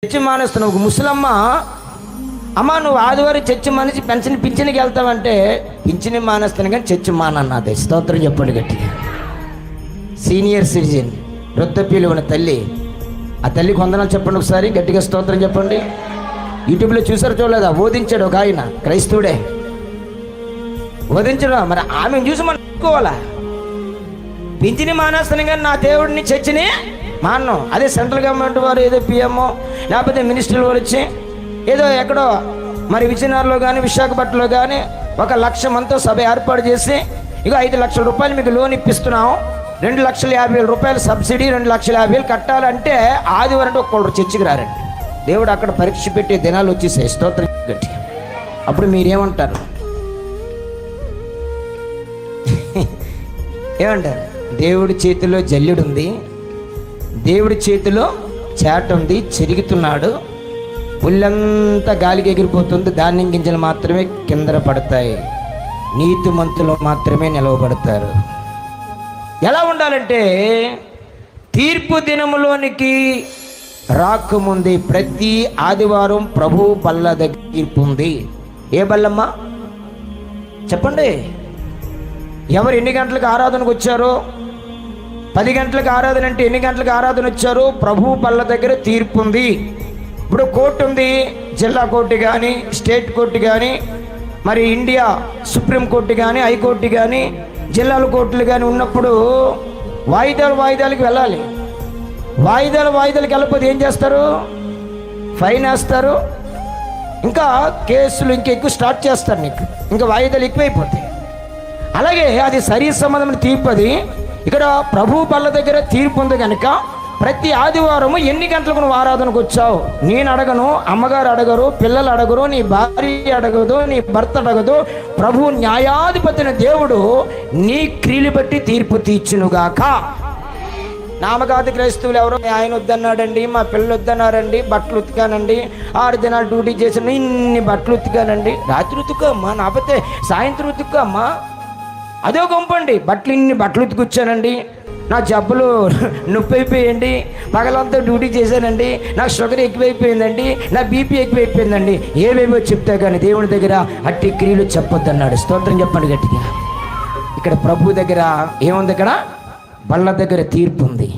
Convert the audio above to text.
Church మానేస్తున్నావు. ఒక ముసలమ్మ, అమ్మ నువ్వు ఆదివారం చర్చి మానేసి పింఛన్కి వెళ్తావంటే పింఛని మానేస్తాను కానీ చర్చి మానన్నది. స్తోత్రం చెప్పండి గట్టిగా. సీనియర్ సిటిజన్, వృద్ధప్యులు ఉన్న తల్లి, ఆ తల్లికి వందనాలు చెప్పండి ఒకసారి గట్టిగా స్తోత్రం చెప్పండి. యూట్యూబ్లో చూసారు చూడలేదా? ఓదించాడు ఒక ఆయన, క్రైస్తవుడే ఓదించడం. మరి ఆమెను చూసి మనం ఒప్పుకోవాలా? పింఛని మానేస్తాను కానీ నా దేవుడిని చర్చిని మాను. అదే సెంట్రల్ గవర్నమెంట్ వారు ఏదో పిఎంఓ లేకపోతే మినిస్టర్లు వారు వచ్చి ఏదో ఎక్కడో మరి విజయనగరంలో కానీ విశాఖపట్నంలో కానీ 1,00,000 మందితో సభ ఏర్పాటు చేసి ఇక 5 లక్షల రూపాయలు మీకు లోన్ ఇప్పిస్తున్నాం, 2,50,000 రూపాయలు సబ్సిడీ, 2,50,000 కట్టాలంటే ఆదివారం ఒక్కళ్ళు చర్చికి రారండి. దేవుడు అక్కడ పరీక్ష పెట్టే దినాలు వచ్చేసాయి. స్తోత్రం గట్టి. అప్పుడు మీరేమంటారు? ఏమంటారు? దేవుడి చేతిలో జల్లెడు ఉంది, దేవుడి చేతిలో చేట ఉంది, చెరుగుతున్నాడు, పుల్లంతా గాలికి ఎగిరిపోతుంది, ధాన్యం గింజలు మాత్రమే కింద పడతాయి, నీతిమంతులు మాత్రమే నిలవబడతారు. ఎలా ఉండాలంటే తీర్పు దినములోనికి రాకముందే ప్రతి ఆదివారం ప్రభు బల్ల దగ్గర తీర్పు ఉంది. ఏ బల్లమ్మా చెప్పండి? ఎవరు ఎన్ని గంటలకు ఆరాధనకు వచ్చారో, 10 గంటలకు ఆరాధన అంటే ఎన్ని గంటలకు ఆరాధన వచ్చారో ప్రభు బల్ల దగ్గర తీర్పు ఉంది. ఇప్పుడు కోర్టు ఉంది, జిల్లా కోర్టు కానీ స్టేట్ కోర్టు కానీ మరి ఇండియా సుప్రీం కోర్టు కానీ హైకోర్టు కానీ జిల్లాల కోర్టులు కానీ ఉన్నప్పుడు వాయిదాలకు వెళ్ళాలి. వాయిదాలకు వెళ్ళకపోతే ఏం చేస్తారు? ఫైన్ వేస్తారు, ఇంకా కేసులు ఎక్కువ స్టార్ట్ చేస్తారు, నీకు ఇంకా వాయిదాలు ఎక్కువైపోతాయి. అలాగే అది శరీర సంబంధమైన తీర్పు. అది ఇక్కడ ప్రభు బల్ల దగ్గర తీర్పు ఉంది కనుక ప్రతి ఆదివారము ఎన్ని గంటలకు నువ్వు ఆరాధనకు వచ్చావు నేను అడగను, అమ్మగారు అడగరు, పిల్లలు అడగరు, నీ భార్య అడగదు, నీ భర్త అడగదు. ప్రభు న్యాయాధిపతిని దేవుడు నీ క్రియలు బట్టి తీర్పు తీర్చునుగాక. నామకాది క్రైస్తవులు ఎవరో ఆయన వద్దన్నాడండి, మా పిల్లలు వద్దన్నారండి, బట్టలు ఉతికానండి, 6 దినాలు డ్యూటీ చేసాను, ఇన్ని బట్టలు ఉతికానండి. రాత్రి ఉతుకో అమ్మా, నాపతే సాయంత్రం ఉతుక్కో అమ్మా. అదో గొంపండి, ఇన్ని బట్టలు ఉతికొచ్చానండి, నా జబ్బులు నొప్పి అయిపోయింది, పగలంతా డ్యూటీ చేశానండి, నాకు షుగర్ ఎక్కువైపోయిందండి, నా బీపీ ఎక్కువైపోయిందండి, ఏవేవో చెప్తా కానీ దేవుని దగ్గర అట్టి క్రియలు చెప్పొద్దన్నాడు. స్తోత్రం చెప్పండి గట్టిగా. ఇక్కడ ప్రభు దగ్గర ఏముంది? ఇక్కడ బల్ల దగ్గర తీర్పు ఉంది.